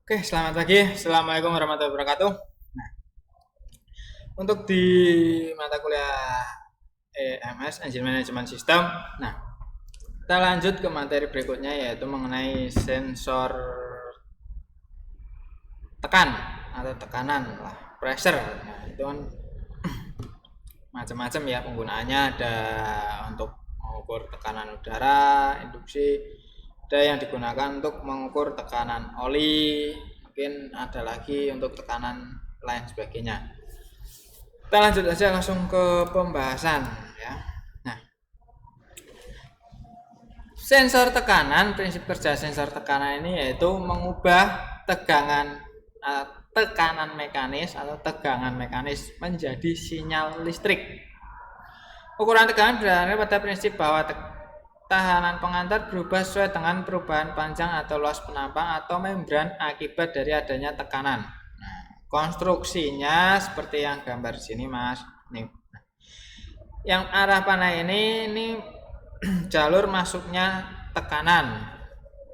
Oke, selamat pagi. Assalamualaikum warahmatullahi wabarakatuh. Nah, untuk di mata kuliah EMS, Engine Management System, nah, kita lanjut ke materi berikutnya yaitu mengenai sensor tekan atau tekanan lah, pressure. Nah, itu kan macam-macam ya penggunaannya, ada untuk mengukur tekanan udara, induksi, ada yang digunakan untuk mengukur tekanan oli, mungkin ada lagi untuk tekanan lain sebagainya. Kita lanjut aja langsung ke pembahasan ya. Nah, sensor tekanan, prinsip kerja sensor tekanan ini yaitu mengubah tekanan mekanis atau tegangan mekanis menjadi sinyal listrik. Ukuran tegangan berdasarkan pada prinsip bahwa tahanan pengantar berubah sesuai dengan perubahan panjang atau luas penampang atau membran akibat dari adanya tekanan. Nah, konstruksinya seperti yang gambar sini, Mas. Nih. Yang arah panah ini jalur masuknya tekanan.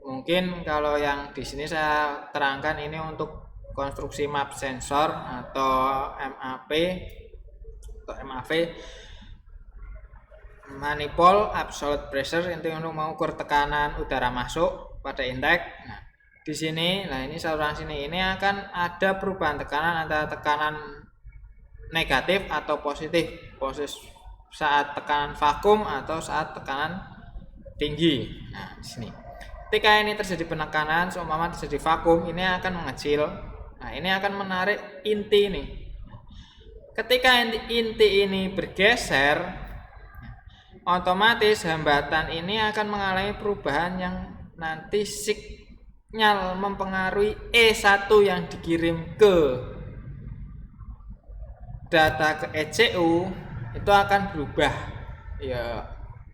Mungkin kalau yang di sini saya terangkan ini untuk konstruksi map sensor atau MAP atau MAV, manifold absolute pressure, itu untuk mengukur tekanan udara masuk pada intake. Nah, di sini, nah ini saluran sini ini akan ada perubahan tekanan antara tekanan negatif atau positif, saat tekanan vakum atau saat tekanan tinggi. Nah, di sini. Ketika ini terjadi penekanan, seumpama terjadi vakum, ini akan mengecil. Nah, ini akan menarik inti ini. Ketika inti ini bergeser, otomatis hambatan ini akan mengalami perubahan yang nanti sinyal mempengaruhi E1 yang dikirim ke data ke ECU itu akan berubah. Ya,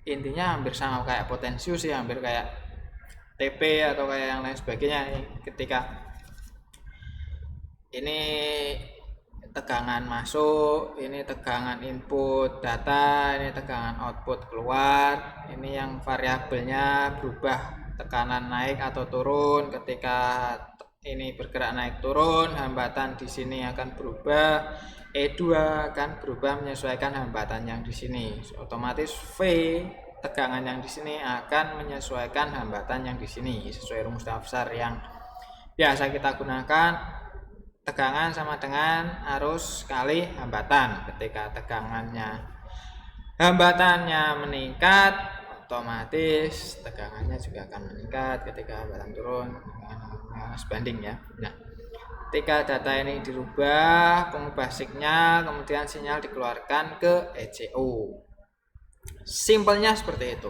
intinya hampir sama kayak potensius sih, hampir kayak TP atau kayak yang lain sebagainya. Ketika ini tegangan masuk, ini tegangan input data, ini tegangan output keluar, ini yang variabelnya berubah, tekanan naik atau turun. Ketika ini bergerak naik turun, hambatan di sini akan berubah, E2 akan berubah menyesuaikan hambatan yang di sini. Otomatis V tegangan yang di sini akan menyesuaikan hambatan yang di sini sesuai rumus dasar yang biasa kita gunakan. Tegangan sama dengan arus kali hambatan. Ketika hambatannya meningkat, otomatis tegangannya juga akan meningkat. Ketika hambatan turun, sebanding ya. Nah, ketika data ini dirubah, pengubah sinyal, kemudian sinyal dikeluarkan ke ECU. Simpelnya seperti itu.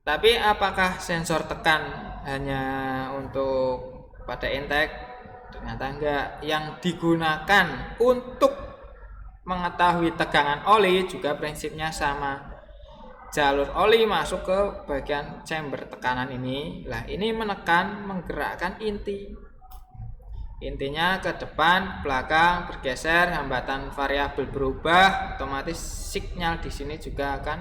Tapi apakah sensor tekan hanya untuk pada intake? Ternyata enggak. Yang digunakan untuk mengetahui tegangan oli juga prinsipnya sama. Jalur oli masuk ke bagian chamber tekanan ini. Lah, ini menekan, menggerakkan inti. Intinya ke depan, belakang, bergeser, hambatan variabel berubah, otomatis sinyal di sini juga akan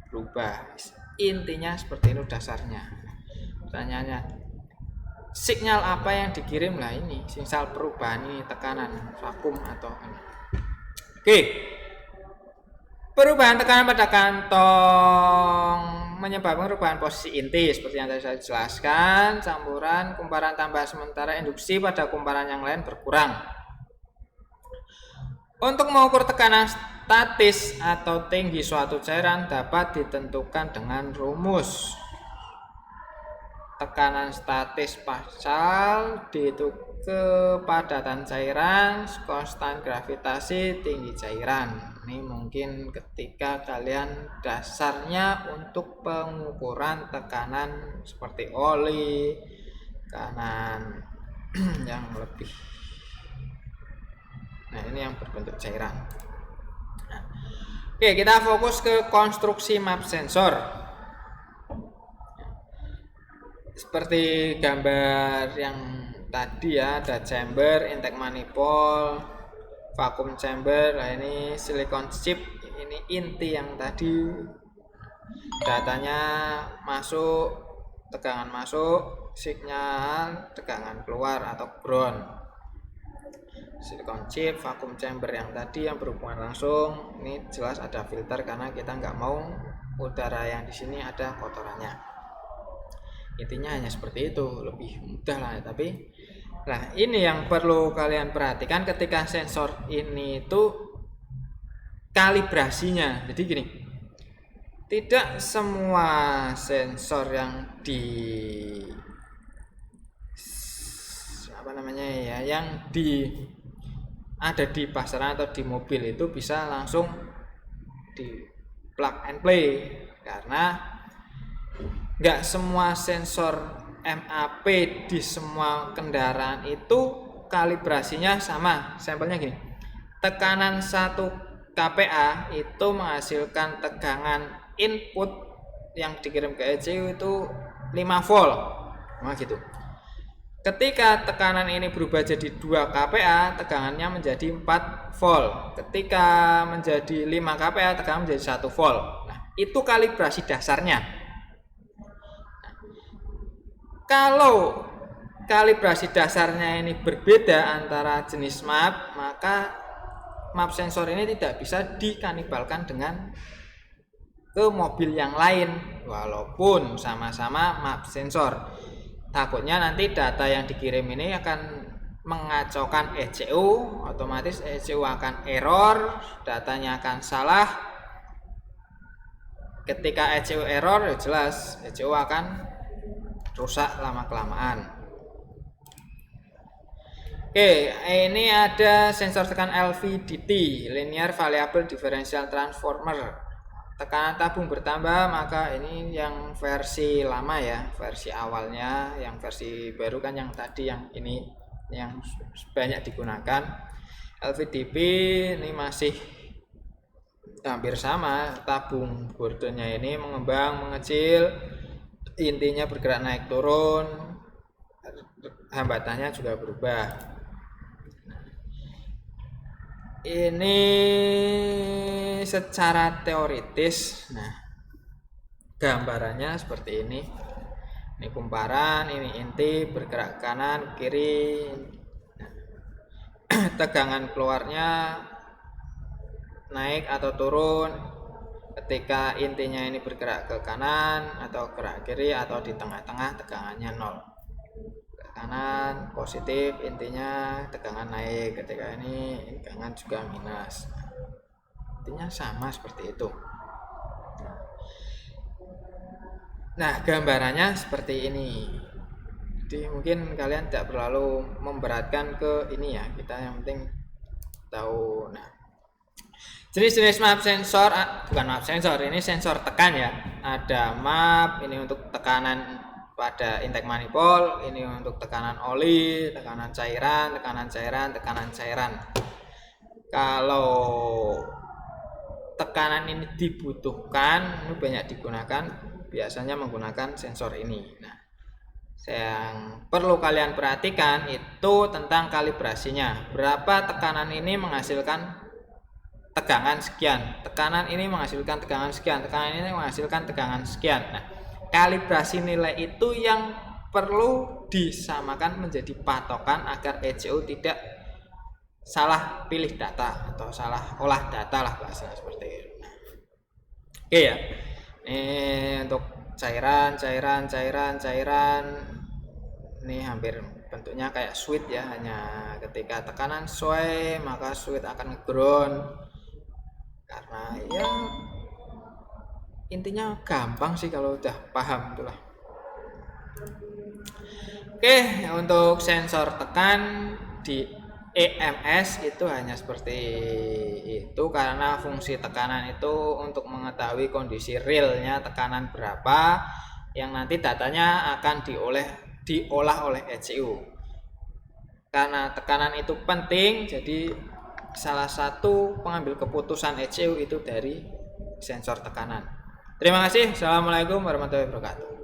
berubah. Intinya seperti itu dasarnya. Pertanyaannya, sinyal apa yang dikirim? Lah ini sinyal perubahan ini, tekanan vakum atau ini. Oke. Perubahan tekanan pada kantong menyebabkan perubahan posisi inti seperti yang tadi saya jelaskan. Campuran kumparan tambah sementara induksi pada kumparan yang lain berkurang. Untuk mengukur tekanan statis atau tinggi suatu cairan dapat ditentukan dengan rumus. Tekanan statis pascal dihitung kepadatan cairan, konstan gravitasi, tinggi cairan. Ini mungkin ketika kalian dasarnya untuk pengukuran tekanan seperti oli, tekanan yang lebih. Nah, ini yang berbentuk cairan. Nah, oke, kita fokus ke konstruksi map sensor. Seperti gambar yang tadi ya, ada chamber, intake manifold, vacuum chamber. Nah, ini silicon chip, ini inti yang tadi datanya masuk tegangan masuk, sinyal tegangan keluar atau ground. Silicon chip, vacuum chamber yang tadi yang berhubungan langsung, ini jelas ada filter karena kita nggak mau udara yang di sini ada kotorannya. Intinya hanya seperti itu, lebih mudah lah. Tapi nah ini yang perlu kalian perhatikan ketika sensor ini itu kalibrasinya. Jadi gini, tidak semua sensor yang ada di pasaran atau di mobil itu bisa langsung di plug and play, karena nggak semua sensor MAP di semua kendaraan itu kalibrasinya sama. Sampelnya gini, tekanan 1 kPa itu menghasilkan tegangan input yang dikirim ke ECU itu 5 volt. Nah gitu. Ketika tekanan ini berubah jadi 2 kPa, tegangannya menjadi 4 volt. Ketika menjadi 5 kPa, tegangan menjadi 1 volt. Nah, itu kalibrasi dasarnya. Kalau kalibrasi dasarnya ini berbeda antara jenis map, maka map sensor ini tidak bisa dikanibalkan dengan ke mobil yang lain, walaupun sama-sama map sensor. Takutnya nanti data yang dikirim ini akan mengacaukan ECU, otomatis ECU akan error, datanya akan salah. Ketika ECU error, ya jelas ECU akan rusak lama-kelamaan. Oke, ini ada sensor tekan LVDT, Linear Variable Differential Transformer. Tekanan tabung bertambah, maka ini yang versi lama ya, versi awalnya. Yang versi baru kan yang tadi, yang ini yang banyak digunakan. LVDP ini masih hampir sama, tabung bordonya ini mengembang mengecil, intinya bergerak naik turun, hambatannya juga berubah. Ini secara teoritis, nah gambarannya seperti ini. Ini kumparan, ini inti bergerak kanan kiri. Nah, tegangan keluarnya naik atau turun ketika intinya ini bergerak ke kanan atau gerak kiri atau di tengah-tengah, tegangannya 0. Kanan positif, intinya tegangan naik, ketika ini tegangan juga minus. Intinya sama seperti itu. Nah, gambarannya seperti ini. Jadi mungkin kalian tidak terlalu memberatkan ke ini ya, kita yang penting tahu. Nah, jenis-jenis map sensor, bukan map sensor, ini sensor tekan ya. Ada map, ini untuk tekanan pada intake manifold, ini untuk tekanan oli, tekanan cairan, tekanan cairan. Kalau tekanan ini dibutuhkan, ini banyak digunakan, biasanya menggunakan sensor ini. Nah, yang perlu kalian perhatikan itu tentang kalibrasinya. Berapa tekanan ini menghasilkan tegangan sekian, tekanan ini menghasilkan tegangan sekian, tekanan ini menghasilkan tegangan sekian. Nah, kalibrasi nilai itu yang perlu disamakan menjadi patokan agar ECU tidak salah pilih data atau salah olah data lah bahasanya seperti itu. Nah, oke ya, ini untuk cairan, ini hampir bentuknya kayak switch ya, hanya ketika tekanan sesuai maka switch akan ground, karena ya intinya gampang sih kalau udah paham itulah. Oke, untuk sensor tekan di EMS itu hanya seperti itu, karena fungsi tekanan itu untuk mengetahui kondisi realnya tekanan berapa yang nanti datanya akan diolah oleh ECU. Karena tekanan itu penting, jadi salah satu pengambil keputusan ECU itu dari sensor tekanan. Terima kasih. Assalamualaikum warahmatullahi wabarakatuh.